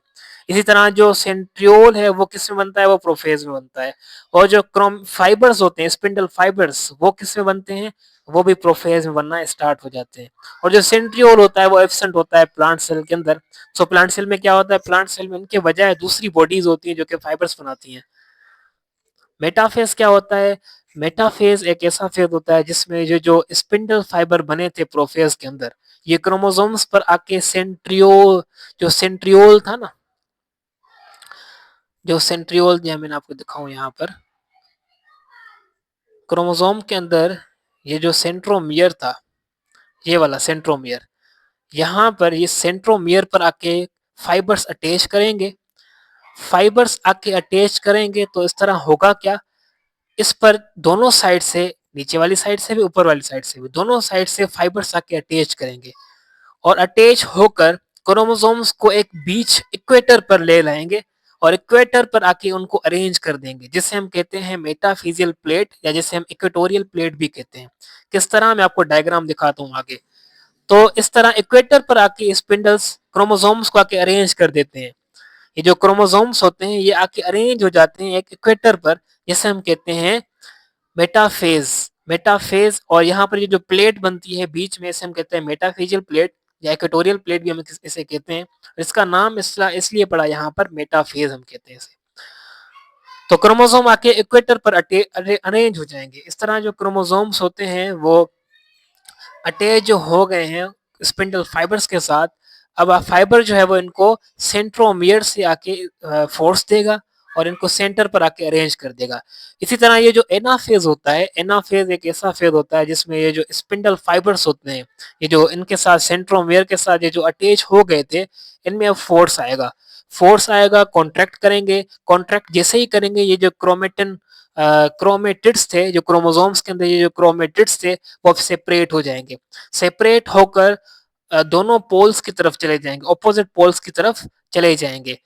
इसी तरह जो सेंट्रियोल है वो किस में बनता है, वो प्रोफेज में बनता है। और जो क्रोम फाइबर्स होते हैं, स्पिंडल फाइबर्स, वो किस में बनते हैं, वो भी प्रोफेज में बनना स्टार्ट हो जाते हैं। और जो सेंट्रियोल होता है वो एब्सेंट होता है प्लांट सेल के अंदर। सो प्लांट सेल में क्या होता है, प्लांट सेल में इनके बजाय दूसरी बॉडीज होती हैं जो कि फाइबर्स बनाती हैं। मेटाफेज क्या होता है, मेटाफेज एक ऐसा फेज होता है जिसमें जो जो स्पिंडल फाइबर बने थे प्रोफेज के अंदर, ये क्रोमोसोम्स पर आके जो सेंट्रियोल था ना, जो सेंट्रियोल जो मैंने आपको दिखाऊं यहाँ पर, क्रोमोसोम के अंदर ये जो सेंट्रोमियर था, ये वाला सेंट्रोमियर, यहाँ पर ये सेंट्रोमियर पर आके फाइबर्स अटैच करेंगे। फाइबर्स आके अटैच करेंगे तो इस तरह होगा क्या, इस पर दोनों साइड से, नीचे वाली साइड से भी ऊपर वाली साइड से भी, दोनों साइड से फाइबर्स आके अटैच करेंगे और अटैच होकर क्रोमोसोम्स को एक बीच इक्वेटर पर ले लाएंगे और इक्वेटर पर आके उनको अरेंज कर देंगे, जिसे हम कहते हैं मेटाफिजियल प्लेट, या जिसे हम इक्वेटोरियल प्लेट भी कहते हैं। किस तरह मैं आपको डायग्राम दिखाता हूँ आगे। तो इस तरह इक्वेटर पर आके स्पिंडल्स क्रोमोसोम्स को आके अरेंज कर देते हैं। ये जो क्रोमोसोम्स होते हैं ये आके अरेंज हो जाते हैं एक इक्वेटर पर, जिसे हम कहते हैं मेटाफेज। मेटाफेज, और यहाँ पर ये जो प्लेट बनती है बीच में, इसे हम कहते हैं मेटाफेजियल प्लेट या इक्वेटोरियल प्लेट भी हम इसे कहते हैं। इसका नाम इसलिए पड़ा यहाँ पर मेटाफेज हम कहते हैं इसे। तो क्रोमोसोम आके इक्वेटर पर अरेंज हो जाएंगे। इस तरह जो क्रोमोसोम्स होते हैं वो अटैच जो हो गए हैं स्पिंडल फाइबर्स के साथ, अब फाइबर जो है वो इनको सेंट्रोमियर से आके फोर्स देगा और इनको सेंटर पर आके अरेंज कर देगा। इसी तरह ये जो एनाफेज होता है, एनाफेज एक ऐसा फेज होता है जिसमें ये जो स्पिंडल फाइबर्स होते हैं, ये जो इनके साथ सेंट्रोमियर के साथ ये जो अटैच हो गए थे, इनमें अब फोर्स आएगा। फोर्स आएगा, कॉन्ट्रैक्ट करेंगे, कॉन्ट्रैक्ट जैसे ही करेंगे ये जो क्रोमेटिड्स थे, जो क्रोमोसोम्स के अंदर ये जो क्रोमेटिड्स थे वो अब सेपरेट हो जाएंगे। सेपरेट होकर दोनों पोल्स की तरफ चले जाएंगे, ऑपोजिट पोल्स की तरफ चले जाएंगे।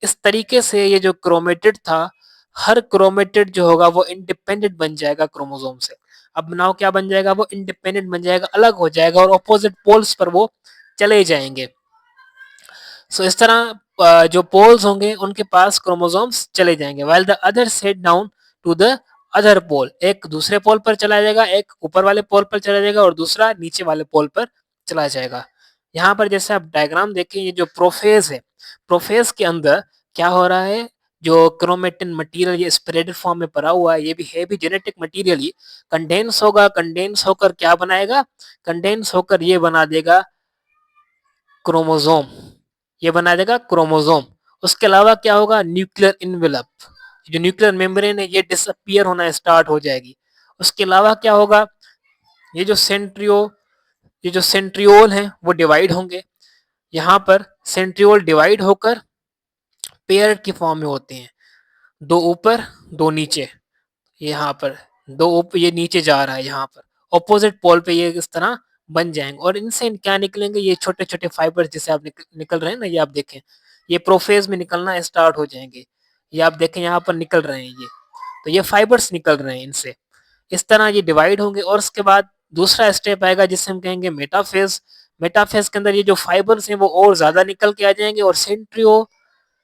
इस तरीके से ये जो क्रोमेटिड था, हर क्रोमेटिड जो होगा वो इंडिपेंडेंट बन जाएगा क्रोमोसोम से। अब नाउ क्या बन जाएगा, वो इंडिपेंडेंट बन जाएगा, अलग हो जाएगा और ऑपोजिट पोल्स पर वो चले जाएंगे। सो इस तरह जो पोल्स होंगे उनके पास क्रोमोसोम्स चले जाएंगे, while the other set down to the other pole, एक दूसरे पोल पर चला जाएगा, एक ऊपर वाले पोल पर चला जाएगा और दूसरा नीचे वाले पोल पर चला जाएगा। यहाँ पर जैसे आप डायग्राम देखें, ये जो प्रोफेज है, प्रोफेज के अंदर क्या हो रहा है, जो क्रोमेटिन मटेरियल ये स्प्रेडेड फॉर्म में पड़ा हुआ है, ये भी है भी जेनेटिक मटेरियल ही, कंडेंस होगा, कंडेंस होकर क्या बनाएगा, कंडेंस होकर ये बना देगा क्रोमोसोम, ये बना देगा क्रोमोसोम। उसके अलावा क्या होगा, न्यूक्लियर इनवेलप, जो न्यूक्लियर मेम्ब्रेन है ये डिसअपियर होना स्टार्ट हो जाएगी। उसके अलावा क्या होगा, ये जो सेंट्रियोल हैं वो डिवाइड होंगे। यहाँ पर सेंट्रियोल डिवाइड होकर पेयर की फॉर्म में होते हैं, दो ऊपर दो नीचे। यहाँ पर दो ऊपर, ये नीचे जा रहा है, यहाँ पर ऑपोजिट पोल पे ये इस तरह बन जाएंगे और इनसे क्या निकलेंगे, ये छोटे छोटे फाइबर्स जिसे आप निकल रहे हैं ना, ये आप देखें, ये प्रोफेज में निकलना स्टार्ट हो जाएंगे। ये आप देखें यहाँ पर निकल रहे हैं, ये तो ये फाइबर्स निकल रहे हैं इनसे। इस तरह ये डिवाइड होंगे और उसके बाद दूसरा स्टेप आएगा जिसे हम कहेंगे मेटाफेज। मेटाफेज के अंदर ये जो फाइबर्स हैं वो और ज्यादा निकल के आ जाएंगे और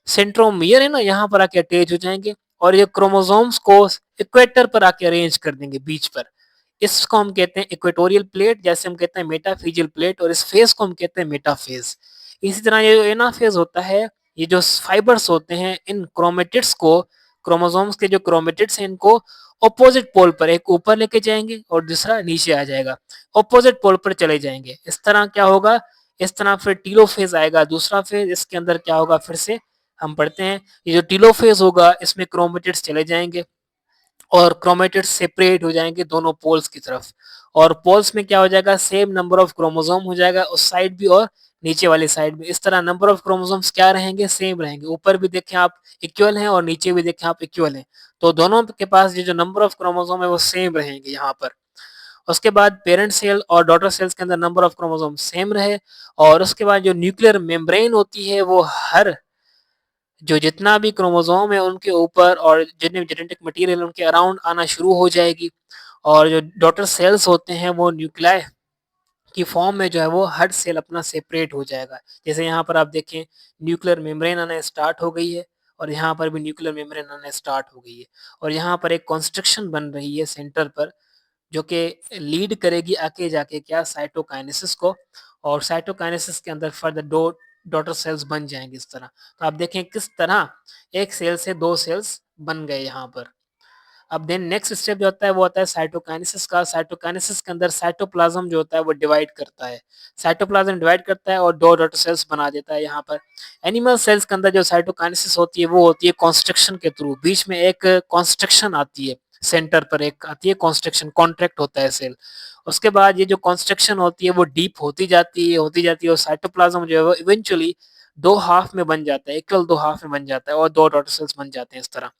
सेंट्रोमियर है ना, यहाँ पर आके अटैच हो जाएंगे और ये क्रोमोसोम्स को इक्वेटर पर आके अरेंज कर देंगे बीच पर। इसको हम कहते हैं इक्वेटोरियल प्लेट, जैसे हम कहते हैं मेटाफिजियल प्लेट, और इस फेज को हम कहते हैं मेटाफेज। इसी तरह ये जो एनाफेज होता है, ये जो फाइबर्स होते हैं इन क्रोमेटिड्स को, क्रोमोसोम्स के जो क्रोमेटिड्स हैं इनको ऑपोजिट पोल पर, एक ऊपर लेके जाएंगे और दूसरा नीचे आ जाएगा, ऑपोजिट पोल पर चले जाएंगे। इस तरह क्या होगा, इस तरह फिर टीलोफेज आएगा, दूसरा फेज, इसके अंदर क्या होगा, फिर से हम पढ़ते हैं ये जो टीलोफेज होगा इसमें क्रोमेटिड्स चले जाएंगे और क्रोमेटिड्स सेपरेट हो जाएंगे दोनों पोल्स की तरफ, और पोल्स में क्या हो जाएगा, सेम नंबर ऑफ क्रोमोसोम हो जाएगा उस साइड भी और नीचे वाली साइड में। इस तरह नंबर ऑफ क्रोमोसोम्स क्या रहेंगे, सेम रहेंगे। ऊपर भी देखें आप इक्वल हैं और नीचे भी देखें आप इक्वल हैं, तो दोनों के पास ये जो नंबर ऑफ क्रोमोसोम है वो सेम रहेंगे यहाँ पर। उसके बाद पेरेंट सेल और डॉटर सेल्स के अंदर नंबर ऑफ क्रोमोसोम सेम रहे, और उसके बाद जो न्यूक्लियर मेम्ब्रेन होती है वो हर जो जितना भी क्रोमोसोम है उनके ऊपर और जितने भी जेनेटिक मटेरियल उनके अराउंड आना शुरू हो जाएगी, और जो डॉटर सेल्स होते हैं वो न्यूक्लियाई की फॉर्म में जो है वो हर सेल अपना सेपरेट हो जाएगा। जैसे यहाँ पर आप देखें न्यूक्लियर मेम्ब्रेन आना स्टार्ट हो गई है, और यहाँ पर भी न्यूक्लियर मेम्ब्रेन आना स्टार्ट हो गई है, और यहाँ पर एक कॉन्स्ट्रक्शन बन रही है सेंटर पर जो कि लीड करेगी आगे जाके क्या, साइटोकाइनेसिस को, और साइटोकाइनेसिस के अंदर फर्दर दो डॉटर सेल्स बन जाएंगे इस तरह। तो आप देखें किस तरह एक सेल से दो सेल्स बन गए यहाँ पर। अब देन नेक्स्ट स्टेप जो होता है वो होता है साइटोकाइनेसिस का। साइटोकाइनेसिस के अंदर साइटोप्लाज्म जो होता है वो डिवाइड करता है, साइटोप्लाज्म डिवाइड करता है और दो डॉटर सेल्स बना देता है यहाँ पर। एनिमल सेल्स के अंदर जो साइटोकाइनेसिस होती है वो होती है कॉन्स्ट्रक्शन के थ्रू, बीच में एक कॉन्स्ट्रक्शन आती है, सेंटर पर एक आती है कॉन्स्ट्रक्शन, कॉन्ट्रैक्ट होता है सेल। उसके बाद ये जो कॉन्स्ट्रक्शन होती है वो डीप होती जाती है और साइटोप्लाज्म जो है वो इवेंचुअली दो हाफ में बन जाता है, इक्वल दो हाफ में बन जाता है और दो डॉटर सेल्स बन जाते हैं इस तरह।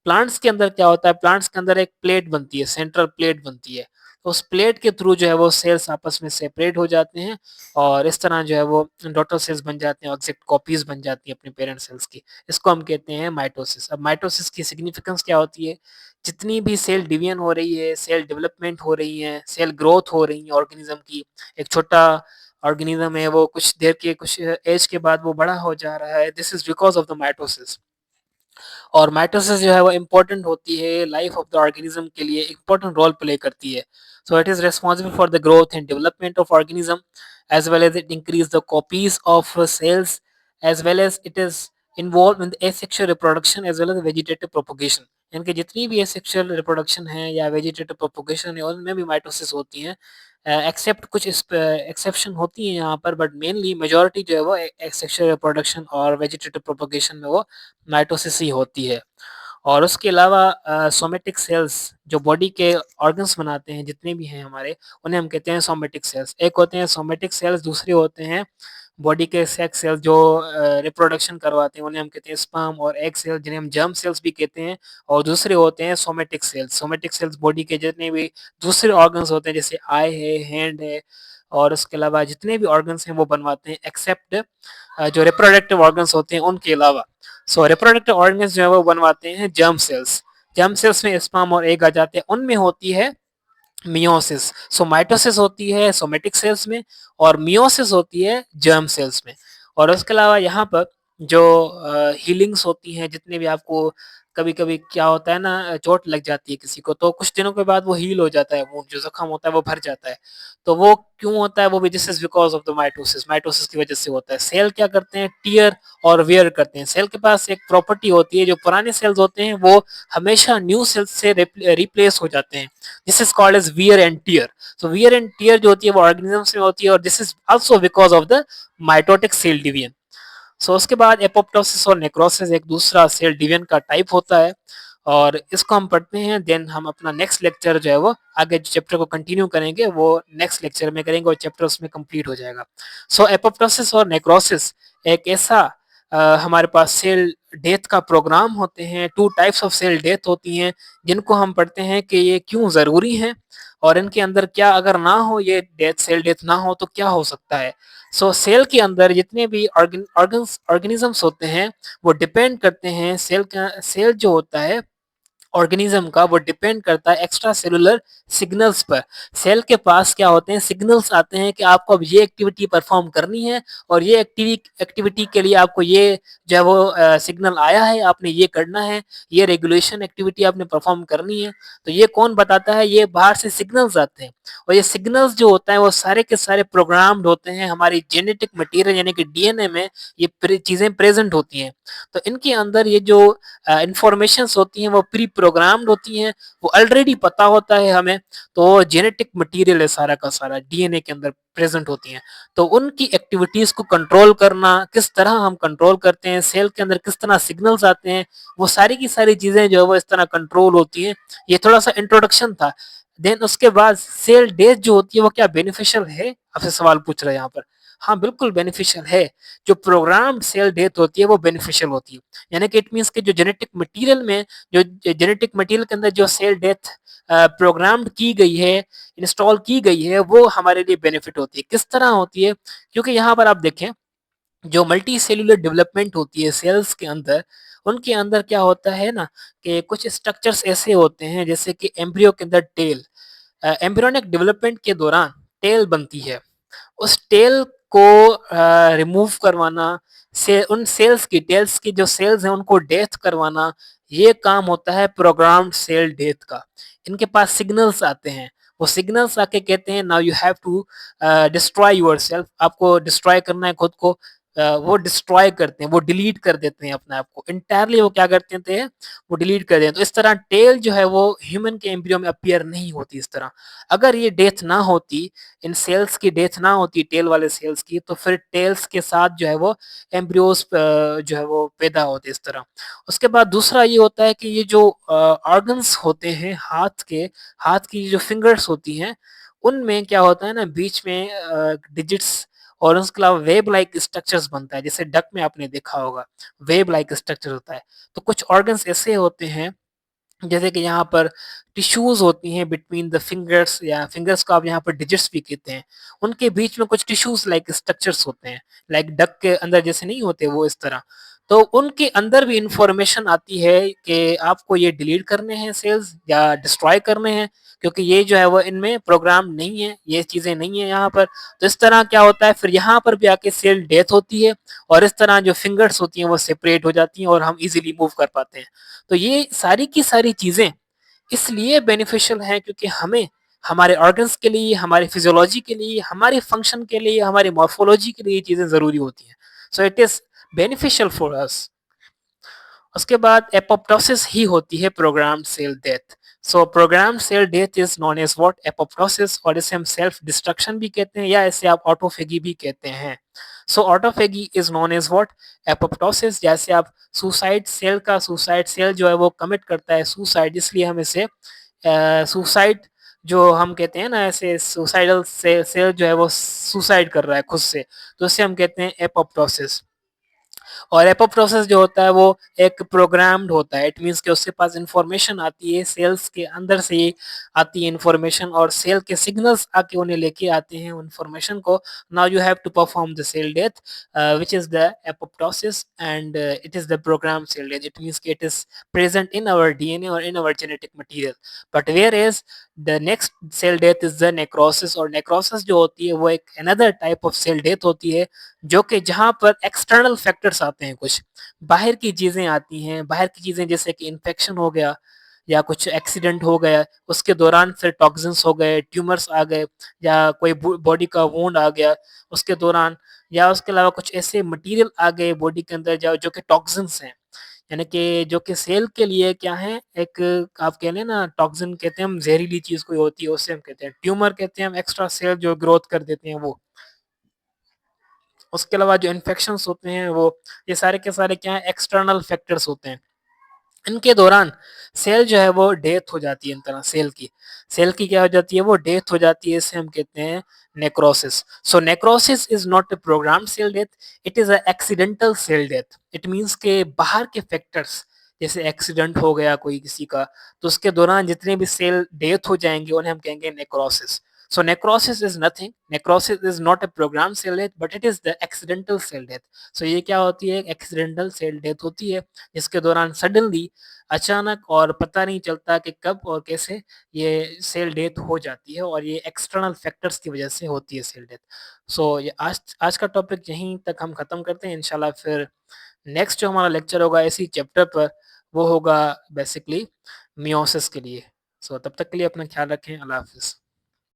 प्लांट्स के अंदर क्या होता है, प्लांट्स के अंदर एक प्लेट बनती है, सेंट्रल प्लेट बनती है, तो उस प्लेट के थ्रू जो है वो सेल्स आपस में सेपरेट हो जाते हैं और इस तरह जो है वो डॉटर सेल्स बन जाते हैं, एग्जैक्ट कॉपीज बन जाती हैं अपने पेरेंट सेल्स की। इसको हम कहते हैं माइटोसिस। अब माइटोसिस की सिग्निफिकेंस क्या होती है, जितनी भी सेल डिवीजन हो रही है, सेल डेवलपमेंट हो रही है, सेल ग्रोथ हो रही है ऑर्गेनिज्म की, एक छोटा ऑर्गेनिज्म है वो कुछ देर के कुछ एज के बाद वो बड़ा हो जा रहा है, this is because of the mitosis. और माइटोसिस जो है वो इम्पोर्टेंट होती है लाइफ ऑफ द ऑर्गेनिज्म के लिए, इम्पोर्टेंट रोल प्ले करती है। सो it is responsible for the growth and development of organism as well as it increase the copies of cells, as well as it is involved in the asexual reproduction as well as vegetative propagation। यानी कि जितनी भी asexual reproduction है या vegetative propagation है उनमें भी mitosis होती है, एक्सेप्ट कुछ एक्सेप्शन होती है यहाँ पर, बट मेनली मेजोरिटी जो है वो asexual reproduction और vegetative propagation में वो माइटोसिस ही होती है। और उसके अलावा सोमेटिक सेल्स जो बॉडी के ऑर्गन्स बनाते हैं जितने भी हैं हमारे, उन्हें हम कहते हैं सोमेटिक सेल्स। एक होते हैं सोमेटिक सेल्स, दूसरे होते हैं बॉडी के सेक्स सेल्स जो रिप्रोडक्शन करवाते हैं, उन्हें हम कहते हैं स्पर्म और एग सेल्स जिन्हें हम जर्म सेल्स भी कहते हैं, और दूसरे होते हैं somatic cells. Somatic cells body के जितने भी दूसरे ऑर्गन्स होते हैं जैसे आई है, हैंड है, और उसके अलावा जितने भी ऑर्गन्स हैं वो बनवाते हैं, एक्सेप्ट जो रिप्रोडक्टिव ऑर्गन्स होते हैं उनके अलावा। सो रिप्रोडक्टिव ऑर्गन्स जो है वो बनवाते हैं जर्म सेल्स। जर्म सेल्स में स्पर्म और एग आ जाते हैं, उनमें होती है मियोसिस। सो माइटोसिस होती है सोमेटिक सेल्स में और मियोसिस होती है जर्म सेल्स में। और उसके अलावा यहाँ पर जो हीलिंग्स होती हैं, जितने भी आपको कभी कभी क्या होता है ना, चोट लग जाती है किसी को तो कुछ दिनों के बाद वो हील हो जाता है, वो जो जख्म होता है वो भर जाता है, तो वो क्यों होता है, वो भी this is because of the mitosis. Mitosis की वजह से होता है। सेल क्या करते हैं, टीयर और वेयर करते हैं। सेल के पास एक प्रॉपर्टी होती है, जो पुराने सेल्स होते हैं वो हमेशा न्यू सेल्स से रिप्लेस हो जाते हैं, this is called as wear and tear. So wear and tear जो होती है वो ऑर्गेनिजम्स में होती है और this is also because of the mitotic cell division. So उसके बाद एपोप्टोसिस और नेक्रोसिस एक दूसरा सेल डिवीजन का टाइप होता है, और इसको हम पढ़ते हैं। देन हम अपना नेक्स्ट लेक्चर जो है वो आगे चैप्टर को कंटिन्यू करेंगे, वो नेक्स्ट लेक्चर में करेंगे और चैप्टर उसमें कंप्लीट हो जाएगा। सो एपोप्टोसिस और नेक्रोसिस एक ऐसा हमारे पास सेल डेथ का प्रोग्राम होते हैं। Two types of cell death होती हैं जिनको हम पढ़ते हैं कि ये क्यों ज़रूरी हैं और इनके अंदर क्या अगर ना हो, ये डेथ सेल डेथ ना हो तो क्या हो सकता है। सो सेल के अंदर जितने भी ऑर्गेनिजम्स होते हैं वो डिपेंड करते हैं, सेल जो होता है ऑर्गेनिज्म का वो डिपेंड करता है एक्स्ट्रा सेलुलर सिग्नल्स पर। सेल के पास क्या होते हैं, सिग्नल्स आते हैं कि आपको अब ये एक्टिविटी परफॉर्म करनी है और ये एक्टिविटी के लिए आपको ये जो है वो सिग्नल आया है, आपने ये करना है, ये रेगुलेशन एक्टिविटी आपने परफॉर्म करनी है। तो ये कौन बताता है, ये बाहर से सिग्नल्स आते हैं, और ये सिग्नल्स जो होता है वो सारे के सारे प्रोग्राम्ड होते हैं हमारी जेनेटिक मटेरियल यानी कि डीएनए में, ये चीज़ें प्रेजेंट होती हैं। तो इनके अंदर ये जो इंफॉर्मेशन होती हैं वो प्री प्रोग्राम्ड होती हैं, वो ऑलरेडी पता होता है हमें, तो जेनेटिक मटेरियल है सारा का सारा डीएनए के अंदर प्रेजेंट होती हैं। तो उनकी एक्टिविटीज को कंट्रोल करना, किस तरह हम कंट्रोल करते हैं, सेल के अंदर किस तरह सिग्नल्स आते हैं, वो सारी की सारी चीजें जो है वो इस तरह कंट्रोल होती हैं। ये थोड़ा सा इंट्रोडक्शन था। देन उसके बाद सेल डेथ जो होती है वो क्या बेनिफिशियल है, आपसे सवाल पूछ रहे हैं यहाँ पर। हाँ बिल्कुल बेनिफिशियल है। जो प्रोग्राम्ड सेल डेथ होती है वो बेनिफिशियल होती है, यानी कि इट मीन्स कि जो जेनेटिक मटेरियल में, जो जेनेटिक मटेरियल के अंदर जो सेल डेथ प्रोग्राम्ड की गई है, इंस्टॉल की गई है, वो हमारे लिए बेनिफिट होती है। किस तरह होती है, क्योंकि यहाँ पर आप देखें जो मल्टी सेल्यूलर डेवलपमेंट होती है सेल्स के अंदर, उनके अंदर क्या होता है ना कि कुछ स्ट्रक्चर्स ऐसे होते हैं जैसे कि एम्ब्रियो के अंदर टेल, एम्ब्रियोनिक डेवलपमेंट के दौरान टेल बनती है। उस टेल को रिमूव करवाना, से उन सेल्स की, टेल्स की जो सेल्स हैं उनको डेथ करवाना, ये काम होता है प्रोग्राम्ड सेल डेथ का। इनके पास सिग्नल्स आते हैं, वो सिग्नल्स आके कहते हैं now you have to destroy yourself, आपको डिस्ट्रॉय करना है खुद को। वो डिस्ट्रॉय करते हैं, वो डिलीट कर देते हैं अपने आप को इंटायरली, वो क्या करते हैं, वो डिलीट कर देते हैं। तो इस तरह टेल जो है वो ह्यूमन के एम्ब्रियो में अपीयर नहीं होती इस तरह। अगर ये डेथ ना होती, इन सेल्स की डेथ ना होती टेल वाले सेल्स की, तो फिर टेल्स के साथ जो है वो एम्ब्रियोज जो है वो पैदा होते इस तरह। उसके बाद दूसरा ये होता है कि ये जो ऑर्गन्स होते हैं हाथ के, हाथ की जो फिंगर्स होती हैं, उनमें क्या होता है ना बीच में डिजिट्स, और उसके अलावा वेब लाइक स्ट्रक्चर्स बनता है, जैसे डक में आपने देखा होगा वेब लाइक स्ट्रक्चर होता है। तो कुछ ऑर्गन्स ऐसे होते हैं जैसे कि यहाँ पर टिश्यूज होती हैं बिटवीन द फिंगर्स, या फिंगर्स को आप यहाँ पर डिजिट्स भी कहते हैं, उनके बीच में कुछ टिश्यूज लाइक स्ट्रक्चर्स होते हैं, लाइक डक के अंदर जैसे नहीं होते वो इस तरह। तो उनके अंदर भी इंफॉर्मेशन आती है कि आपको ये डिलीट करने हैं सेल्स या डिस्ट्रॉय करने हैं, क्योंकि ये जो है वो इनमें प्रोग्राम नहीं है, ये चीजें नहीं है यहाँ पर। तो इस तरह क्या होता है, फिर यहाँ पर भी आके सेल डेथ होती है, और इस तरह जो फिंगर्स होती हैं वो सेपरेट हो जाती हैं और हम इजीली मूव कर पाते हैं। तो ये सारी की सारी चीजें इसलिए बेनिफिशियल हैं क्योंकि हमें हमारे ऑर्गन्स के लिए, हमारे फिजियोलॉजी के लिए, हमारे फंक्शन के लिए, हमारी मॉर्फोलॉजी के लिए ये चीजें जरूरी होती हैं। So it is beneficial for us. उसके बाद एपोप्टोसिस ही होती है program cell death. So program cell death is known as what, apoptosis, और इसे हम सेल्फ डिस्ट्रक्शन भी कहते हैं, या इसे आप ऑटोफेगी भी कहते हैं। So autophagy is known as what, apoptosis. जैसे आप सुसाइड सेल का, सुसाइड सेल जो है वो कमिट करता है सुसाइड, इसलिए हम इसे सुसाइड जो हम कहते हैं ना, ऐसे सुसाइडल सेल जो है वो सुसाइड कर रहा है खुद से, तो इसे हम कहते हैं एपोप्टोसिस। और एपोप्टोसिस जो होता है वो एक प्रोग्राम्ड होता है, इट मींस कि उसके पास इंफॉर्मेशन आती है, सेल्स के अंदर से ही आती है इंफॉर्मेशन, और सेल के सिग्नल्स आके उन्हें लेके आते हैं इंफॉर्मेशन को। Now you have to perform the cell death which is the apoptosis, and it is the programmed cell death. It means it is present in our DNA or in our genetic material. But whereas the next cell death is the necrosis, और necrosis जो होती है वो एक another type of cell death होती है, जो कि जहां पर एक्सटर्नल फैक्टर्स आते हैं, कुछ बाहर की चीजें आती हैं, बाहर की चीजें जैसे कि इन्फेक्शन हो गया, या कुछ एक्सीडेंट हो गया, उसके दौरान फिर टॉक्सिन्स हो गए, ट्यूमर्स आ गए, या कोई बॉडी का वुंड आ गया उसके दौरान, या उसके अलावा कुछ ऐसे मटेरियल आ गए बॉडी के अंदर जो जो कि टॉक्सिन्स हैं, यानी कि जो कि सेल के लिए क्या है, एक आप कह लें ना, टॉक्सिन कहते हैं हम, जहरीली चीज कोई होती है उससे हम कहते हैं, ट्यूमर कहते हैं हम एक्स्ट्रा सेल जो ग्रोथ कर देते हैं वो। उसके अलावा जो इन्फेक्शंस होते हैं वो, ये सारे के सारे क्या है, एक्सटर्नल फैक्टर्स होते हैं। इनके दौरान सेल जो है वो डेथ हो जाती है, इन तरह सेल की क्या हो जाती है, वो डेथ हो जाती है, इसे हम कहते हैं necrosis. So necrosis is not a program cell death, it is a accidental cell death. It means के बाहर के फैक्टर्स, जैसे एक्सीडेंट हो गया कोई किसी का, तो उसके दौरान जितने भी सेल डेथ हो जाएंगे उन्हें हम कहेंगे necrosis. So necrosis is nothing. Necrosis is not a programmed cell death, but it is the accidental cell death. So ये क्या होती है, एक्सीडेंटल सेल डेथ होती है, जिसके दौरान सडनली, अचानक, और पता नहीं चलता कि कब और कैसे ये सेल डेथ हो जाती है, और ये एक्सटर्नल फैक्टर्स की वजह से होती है सेल डेथ। सो ये आज आज का टॉपिक यहीं तक हम खत्म करते हैं इंशाल्लाह। फिर नेक्स्ट जो हमारा लेक्चर होगा इसी चैप्टर पर, वो होगा बेसिकली मियोसिस के लिए। सो तब तक के लिए अपना ख्याल रखें। अल्लाह हाफिज़।